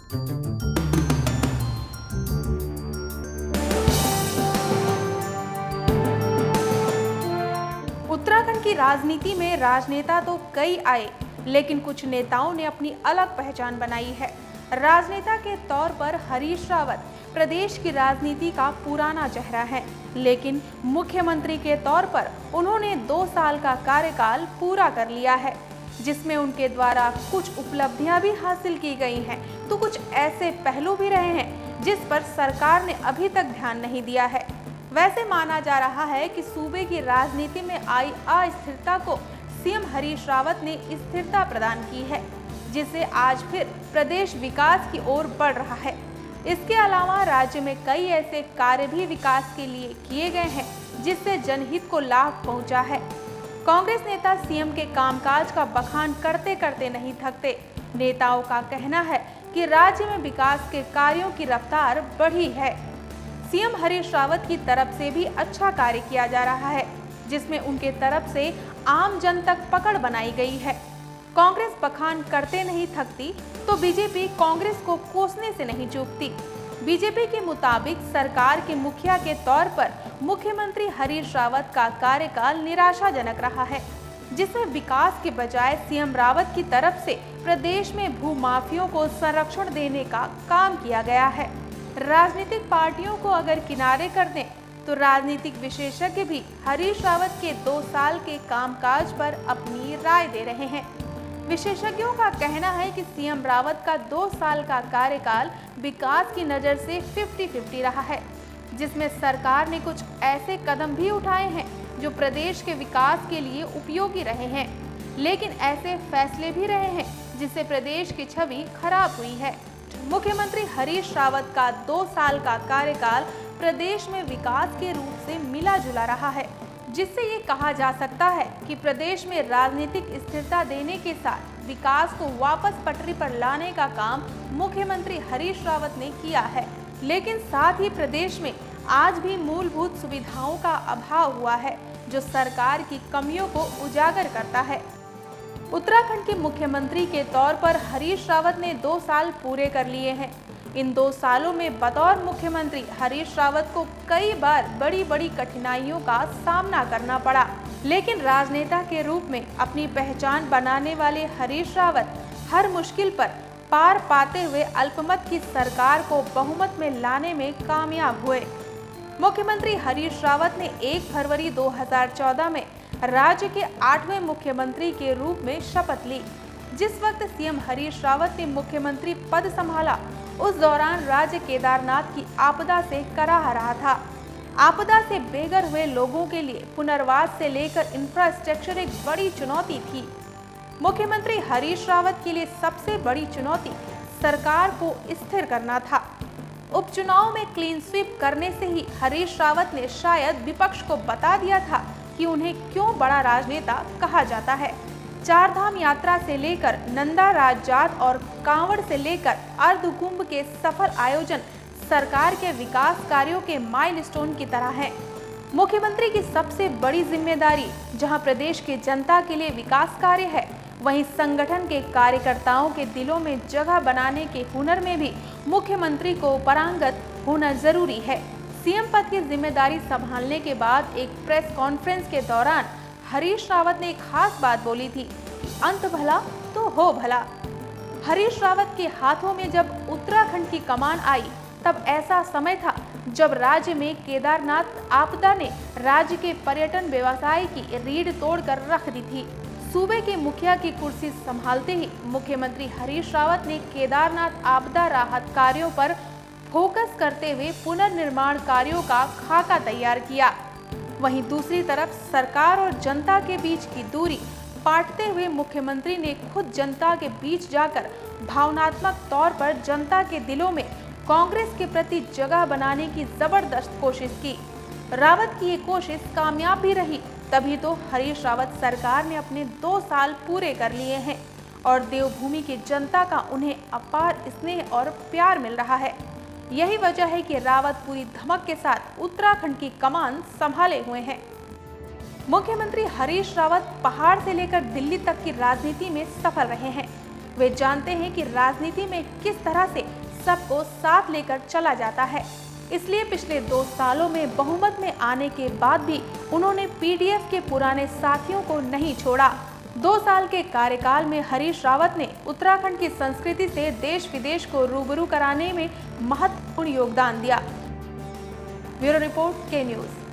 उत्तराखंड की राजनीति में राजनेता तो कई आए, लेकिन कुछ नेताओं ने अपनी अलग पहचान बनाई है। राजनेता के तौर पर हरीश रावत प्रदेश की राजनीति का पुराना चेहरा है, लेकिन मुख्यमंत्री के तौर पर उन्होंने 2 साल का कार्यकाल पूरा कर लिया है, जिसमें उनके द्वारा कुछ उपलब्धियां भी हासिल की गई हैं, तो कुछ ऐसे पहलू भी रहे हैं जिस पर सरकार ने अभी तक ध्यान नहीं दिया है। वैसे माना जा रहा है कि सूबे की राजनीति में आई अस्थिरता को सीएम हरीश रावत ने स्थिरता प्रदान की है, जिससे आज फिर प्रदेश विकास की ओर बढ़ रहा है। इसके अलावा राज्य में कई ऐसे कार्य भी विकास के लिए किए गए हैं, जिससे जनहित को लाभ पहुंचा है। कांग्रेस नेता सीएम के कामकाज का बखान करते करते नहीं थकते। नेताओं का कहना है कि राज्य में विकास के कार्यों की रफ्तार बढ़ी है। सीएम हरीश रावत की तरफ से भी अच्छा कार्य किया जा रहा है, जिसमें उनके तरफ से आम जन तक पकड़ बनाई गई है। कांग्रेस बखान करते नहीं थकती तो बीजेपी कांग्रेस को कोसने से नहीं चूकती। बीजेपी के मुताबिक सरकार के मुखिया के तौर पर मुख्यमंत्री हरीश रावत का कार्यकाल निराशाजनक रहा है, जिसमें विकास के बजाय सीएम रावत की तरफ से प्रदेश में भूमाफियों को संरक्षण देने का काम किया गया है। राजनीतिक पार्टियों को अगर किनारे कर दें तो राजनीतिक विशेषज्ञ भी हरीश रावत के 2 साल के कामकाज पर अपनी राय दे रहे हैं। विशेषज्ञों का कहना है कि सीएम रावत का 2 साल का कार्यकाल विकास की नज़र से 50-50 रहा है, जिसमें सरकार ने कुछ ऐसे कदम भी उठाए हैं जो प्रदेश के विकास के लिए उपयोगी रहे हैं, लेकिन ऐसे फैसले भी रहे हैं जिससे प्रदेश की छवि खराब हुई है। मुख्यमंत्री हरीश रावत का 2 साल का कार्यकाल प्रदेश में विकास के रूप से मिला जुला रहा है, जिससे ये कहा जा सकता है कि प्रदेश में राजनीतिक स्थिरता देने के साथ विकास को वापस पटरी पर लाने का काम मुख्यमंत्री हरीश रावत ने किया है। लेकिन साथ ही प्रदेश में आज भी मूलभूत सुविधाओं का अभाव हुआ है, जो सरकार की कमियों को उजागर करता है। उत्तराखंड के मुख्यमंत्री के तौर पर हरीश रावत ने 2 साल पूरे कर लिए हैं। इन 2 सालों में बतौर मुख्यमंत्री हरीश रावत को कई बार बड़ी बड़ी कठिनाइयों का सामना करना पड़ा, लेकिन राजनेता के रूप में अपनी पहचान बनाने वाले हरीश रावत हर मुश्किल पर पार पाते हुए अल्पमत की सरकार को बहुमत में लाने में कामयाब हुए। मुख्यमंत्री हरीश रावत ने 1 फरवरी 2014 में राज्य के 8वें मुख्यमंत्री के रूप में शपथ ली। जिस वक्त सीएम हरीश रावत ने मुख्यमंत्री पद संभाला, उस दौरान राज्य केदारनाथ की आपदा से कराह रहा था। आपदा से बेघर हुए लोगों के लिए पुनर्वास से लेकर इंफ्रास्ट्रक्चर एक बड़ी चुनौती थी। मुख्यमंत्री हरीश रावत के लिए सबसे बड़ी चुनौती सरकार को स्थिर करना था। उपचुनाव में क्लीन स्वीप करने से ही हरीश रावत ने शायद विपक्ष को बता दिया था कि उन्हें क्यों बड़ा राजनेता कहा जाता है। 4 धाम यात्रा से लेकर नंदा राजजात और कांवड़ से लेकर अर्धकुंभ के सफल आयोजन सरकार के विकास कार्यों के माइलस्टोन की तरह हैं। मुख्यमंत्री की सबसे बड़ी जिम्मेदारी जहां प्रदेश की जनता के लिए विकास कार्य है, वहीं संगठन के कार्यकर्ताओं के दिलों में जगह बनाने के हुनर में भी मुख्यमंत्री को पारंगत होना जरूरी है। सीएम पद की जिम्मेदारी संभालने के बाद एक प्रेस कॉन्फ्रेंस के दौरान हरीश रावत ने एक खास बात बोली थी, अंत भला तो हो भला। हरीश रावत के हाथों में जब उत्तराखंड की कमान आई, तब ऐसा समय था जब राज्य में केदारनाथ आपदा ने राज्य के पर्यटन व्यवसाय की रीढ़ तोड़कर रख दी थी। सूबे के मुखिया की कुर्सी संभालते ही मुख्यमंत्री हरीश रावत ने केदारनाथ आपदा राहत कार्यों पर फोकस करते हुए पुनर्निर्माण कार्यों का खाका तैयार किया। वहीं दूसरी तरफ सरकार और जनता के बीच की दूरी पाटते हुए मुख्यमंत्री ने खुद जनता के बीच जाकर भावनात्मक तौर पर जनता के दिलों में कांग्रेस के प्रति जगह बनाने की जबरदस्त कोशिश की। रावत की ये कोशिश कामयाब भी रही, तभी तो हरीश रावत सरकार ने अपने 2 साल पूरे कर लिए हैं और देवभूमि की जनता का उन्हें अपार स्नेह और प्यार मिल रहा है। यही वजह है कि रावत पूरी धमक के साथ उत्तराखंड की कमान संभाले हुए हैं। मुख्यमंत्री हरीश रावत पहाड़ से लेकर दिल्ली तक की राजनीति में सफल रहे हैं। वे जानते हैं कि राजनीति में किस तरह से सबको साथ लेकर चला जाता है। इसलिए पिछले 2 सालों में बहुमत में आने के बाद भी उन्होंने पीडीएफ के पुराने साथियों को नहीं छोड़ा। 2 साल के कार्यकाल में हरीश रावत ने उत्तराखंड की संस्कृति से देश विदेश को रूबरू कराने में महत्वपूर्ण योगदान दिया। ब्यूरो रिपोर्ट के न्यूज़।